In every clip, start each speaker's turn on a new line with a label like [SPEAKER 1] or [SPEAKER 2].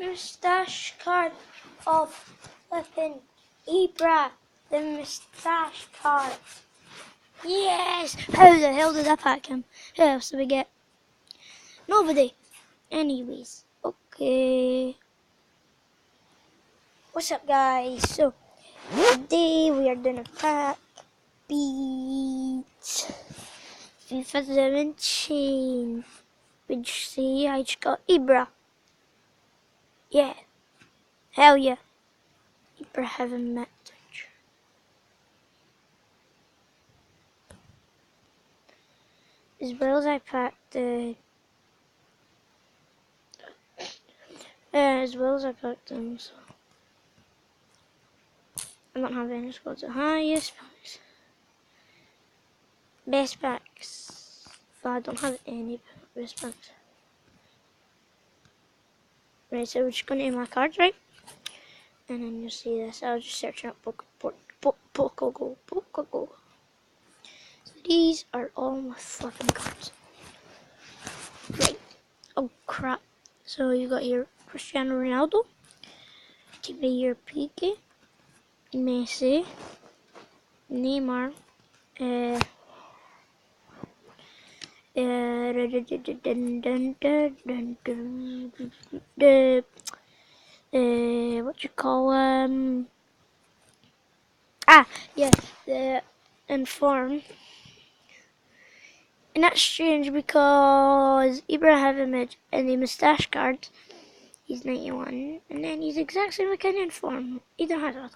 [SPEAKER 1] Moustache card of flipping Ibra, the moustache card. Yes! How the hell did I pack him? Who else did we get? Nobody. Anyways, okay. What's up, guys? So, today we are gonna pack beats FIFA 17. Would you see I just got Ibra? Yeah. Hell yeah. Ibra haven't met. As well as I packed them, so I don't have any squads. Highest packs, best packs. But I don't have any best packs. Right, so we're just going to name my cards, right? And then you'll see this. I was just searching up Pokégo. So these are all my fucking cards. Right. Oh crap. So you got here Cristiano Ronaldo, Team of the Year Piqué, Messi, Neymar, what you call the Inform. And that's strange because Ibrahimovic in the moustache card, he's 91, and then he's exact same like an Inform. He don't have that.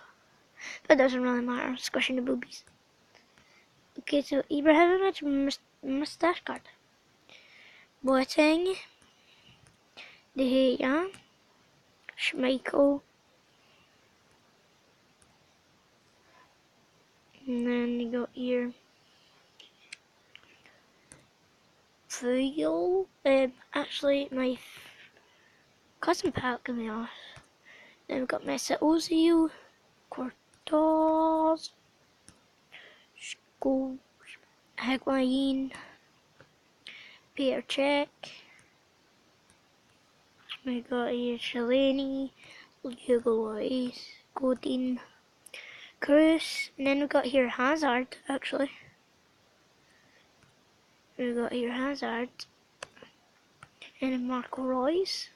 [SPEAKER 1] But it doesn't really matter, squishing the boobies. Okay, so Ibrahimovic moustache card. Boateng, De Gea, Schmeichel, and then you got here Fuyol. Actually, my cousin packed me off. Then we got Mesut Ozil, Courtois, Scholes, Higuain, Peter Cech. We got here Shalini, Hugo Lloris, Godin, Cruz, and then we got here Hazard, actually. We got here Hazard, and then Marco Reus,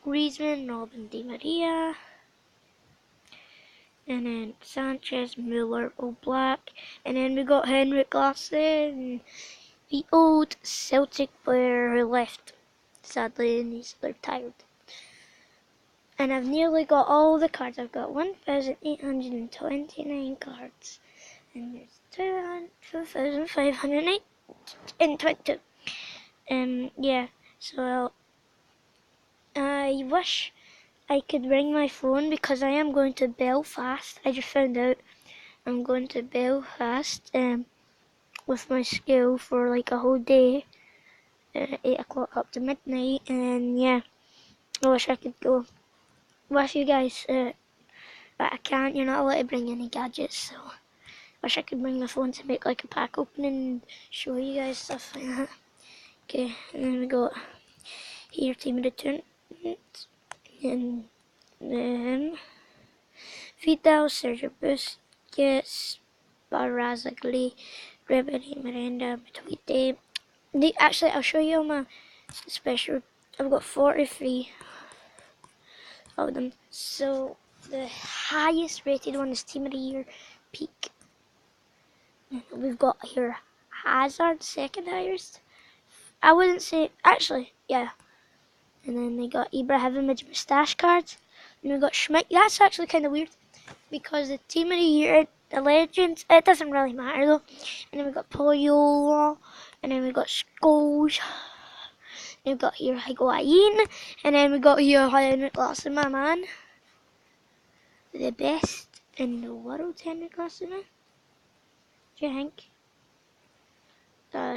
[SPEAKER 1] Griezmann, Robin Di Maria, and then Sanchez, Müller, Oblak, and then we got Henrik Larsson, the old Celtic player who left, sadly, and he's retired. And I've nearly got all the cards. I've got 1,829 cards, and there's 2,522. Yeah, so I wish I could bring my phone because I am going to Belfast. I just found out I'm going to Belfast with my school for like a whole day, 8 o'clock up to midnight, and yeah, I wish I could go. Wish you guys, but I can't. You're not allowed to bring any gadgets, so wish I could bring my phone to make like a pack opening and show you guys stuff like that. Okay, and then we got here Team of the Tournament, and then Vidal, Sergio Busquets, Barazagli, Ribery, Miranda, Matuidi. Actually, I'll show you my special. I've got 43 of them. So the highest rated one is Team of the Year Peak. We've got here Hazard, second highest. I wouldn't say, actually, yeah. And then they got Ibrahimovic moustache cards. And we got Schmeichel. That's actually kind of weird because the Team of the Year, the Legends, it doesn't really matter though. And then we got Poyol, and then we got Scholes. And we got here Higuain, and then we got here Henrik Larsson, my man. The best in the world, Henrik Larsson. Do you think?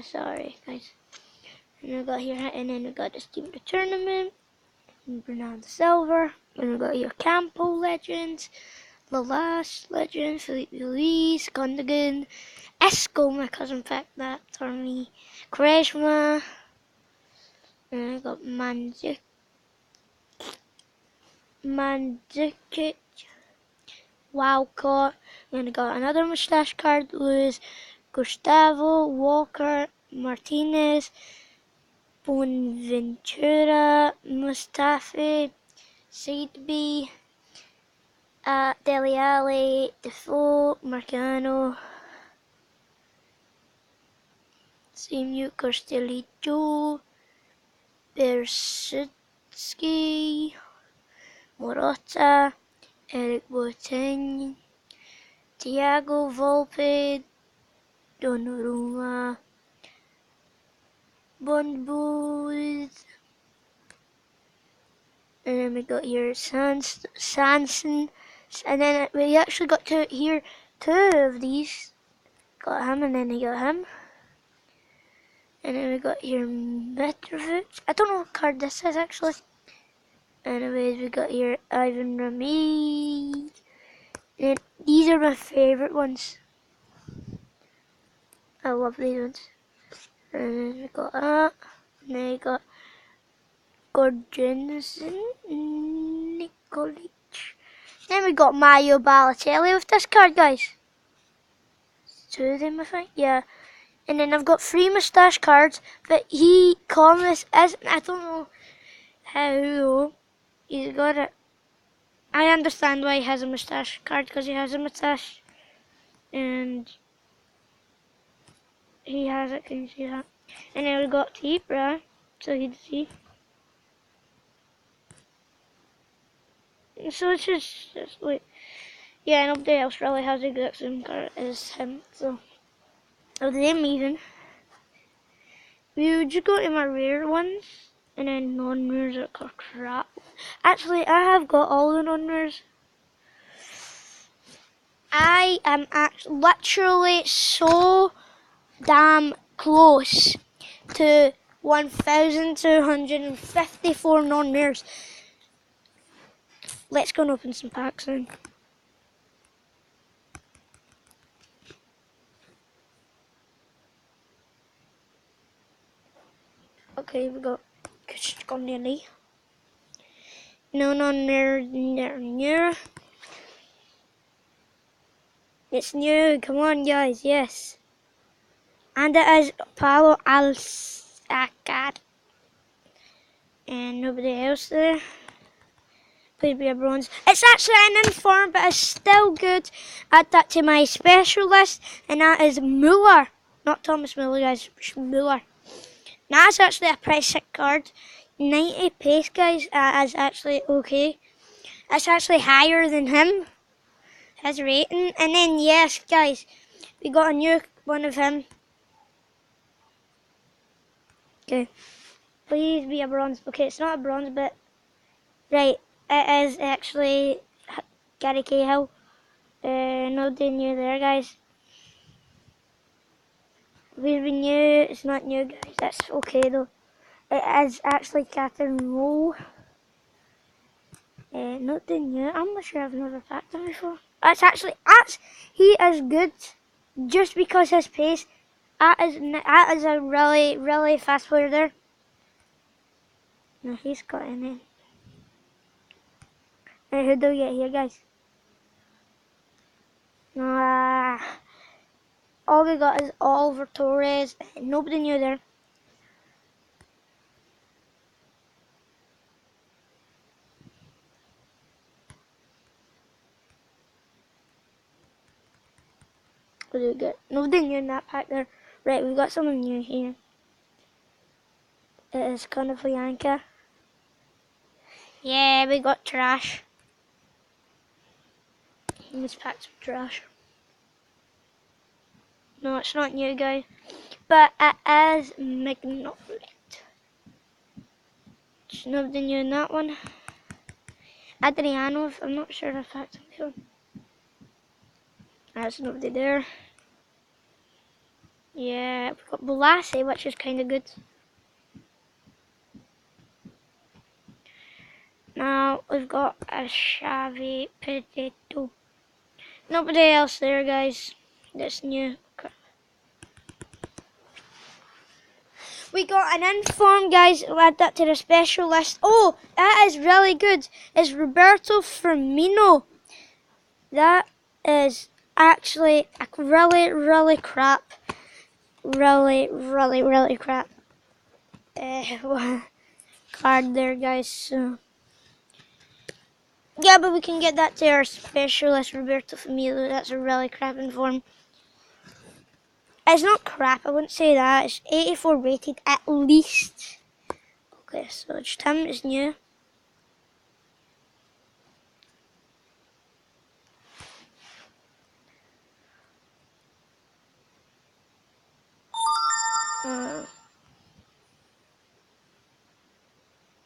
[SPEAKER 1] Sorry, guys. And we got here, and then we got this Team of the Tournament, Bernardo Silva, and we got here Campo Legends, Lalas Legends, Felipe Luis, Gundogan, Esco, my cousin packed that for me, Quaresma, and I got Manzik, Mandzukic, Walcott. Then I got another moustache card, Luis Gustavo, Walker, Martinez, Bonaventura, Mustafi, Seedby, Dele Alli, Defoe, Marcano, Simu Costelito, Bersitsky, Morata, Eric Boateng, Thiago Volpe, Donnarumma, Bonbooz, and then we got here Sanson, and then we actually got to here two of these. Got him, and then we got him. And then we got here Mitrovic. I don't know what card this is actually. Anyways, we got here Ivan Rami. And these are my favourite ones. I love these ones. And then we got that. And then we got Gorgensen, Nikolic. Then we got Mario Balotelli with this card, guys. Two of them, I think. Yeah. And then I've got 3 moustache cards, but Thomas isn't. I don't know how he's got it. I understand why he has a moustache card, because he has a moustache. And he has it, can you see that? And then we got Ibra, so you'd see. So it's just wait. Yeah, nobody else really has the exact same card as him, so. Of them even. We would just go to my rare ones, and then non-rares are crap. Actually, I have got all the non-rares. I am literally so damn close to 1,254 non-rares. Let's go and open some packs then. Okay, we got Koscielny. No, new. It's new. Come on, guys. Yes. And it is Paulo Alcacer. And nobody else there. Please be a bronze. It's actually an inform, but it's still good. Add that to my special list. And that is Muller. Not Thomas Muller, guys. Muller. Now, that's actually a pretty sick card. 90 pace, guys. That is actually okay. That's actually higher than him. His rating. And then, yes, guys. We got a new one of him. Okay. Please be a bronze. Okay, it's not a bronze, but... Right. It is actually Gary Cahill. Nobody new there, guys. We've been new. It's not new, guys. That's okay, though. It is actually Catherine Rowe. Nobody new. I'm not sure I've never packed him before. He is good. Just because his pace. That is a really, really fast player there. No, he's got him in. Who do we get here, guys? All we got is Oliver Torres. Nobody new there. What do we get? Nobody new in that pack there. Right, we've got someone new here. It is Konoplyanka. Yeah, we got trash. This pack's trash. No, it's not new, guys. But it is Magnolet. There's nobody new in that one. Adrianov, I'm not sure if that's him. There's nobody there. Yeah, we've got Bolassi, which is kind of good. Now we've got a Xavi Potato. Nobody else there, guys. That's new. We got an inform, guys. We'll add that to the special list. Oh, that is really good. It's Roberto Firmino. That is actually a really crap. Really crap card there, guys. So, yeah, but we can get that to our specialist, Roberto Firmino. That's a really crap inform. It's not crap, I wouldn't say that. It's 84 rated at least. Okay, so just him is new.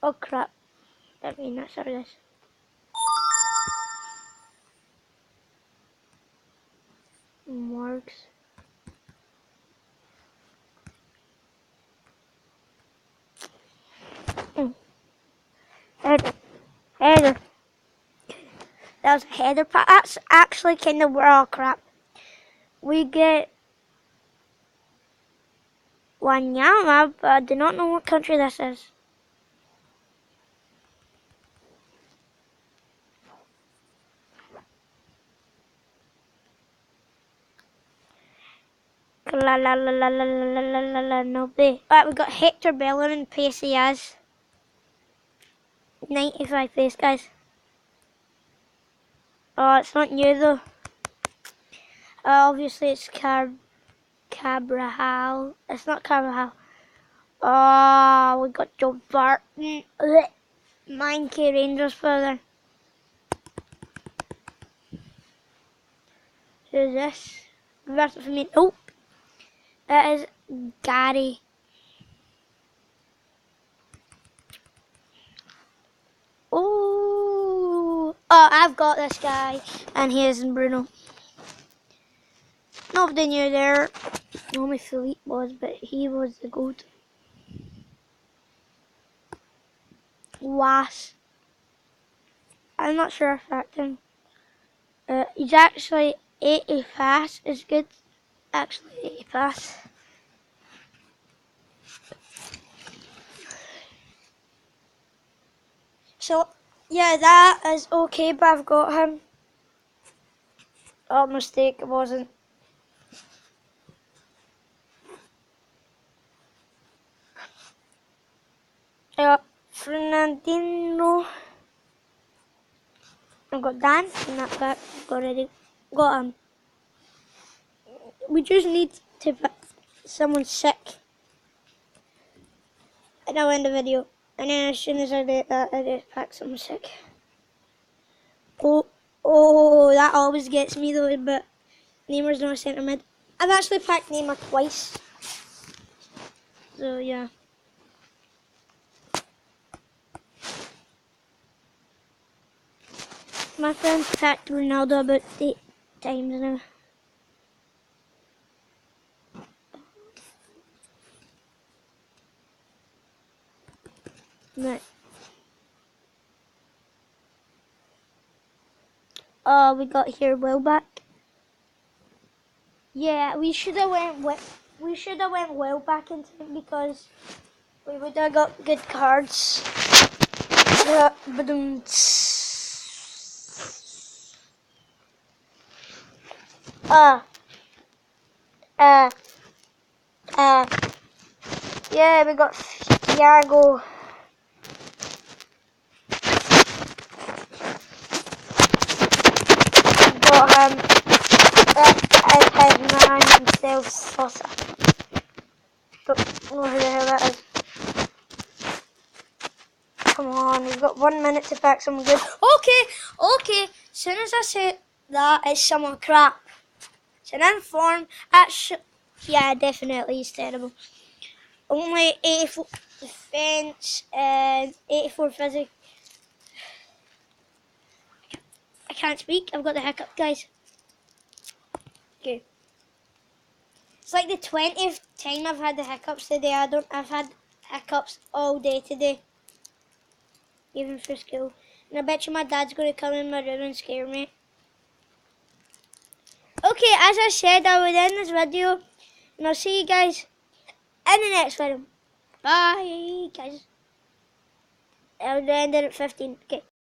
[SPEAKER 1] Oh crap. I mean, that's how this. Morgs. Header. Header. That was a header pass. That's actually kind of, oh crap. We get Wanyama, but I do not know what country this is. No B. Alright, we got Hector Bellerin, pacey as 95 pace, guys. Oh, it's not new though. Obviously it's Cabrahal. It's not Cabrahal. Oh, we got Joe Barton. 9k Rangers further. Who's this? Roberto Firmino. Nope. That is Gary. Oh, I've got this guy, and he is in Bruno. Nobody knew there. Only Philippe was, but he was the goat. Was. I'm not sure if that thing. He's actually 80 fast. Is good. Actually, 80 fast. So, yeah, that is okay, but I've got him. Oh, mistake, it wasn't. Fernandino. I've got Dan in that pack. Already got him. We just need to pick someone sick. And I'll end the video. And then as soon as I do that, I just pack someone sick. Oh, that always gets me though, but Neymar's not a centre mid. I've actually packed Neymar twice. So yeah. My friend packed Ronaldo about 8 times now. Right. Oh, we got here Welbeck. Yeah, we should have went Welbeck into it because we would have got good cards. Yeah, but yeah, we got Thiago. Got him. That is his man himself, Sosa. Don't know who the hell that is. Come on, we've got 1 minute to pack someone good. Okay. As soon as I say that, it's someone crap. It's an inform. Yeah, definitely, he's terrible. Only 84 defense and 84 physics. I can't speak. I've got the hiccup, guys. Okay. It's like the 20th time I've had the hiccups today. I've had hiccups all day today. Even for school. And I bet you my dad's going to come in my room and scare me. Okay, as I said, I would end this video. And I'll see you guys in the next video. Bye, guys. I'll end it at 15. Okay.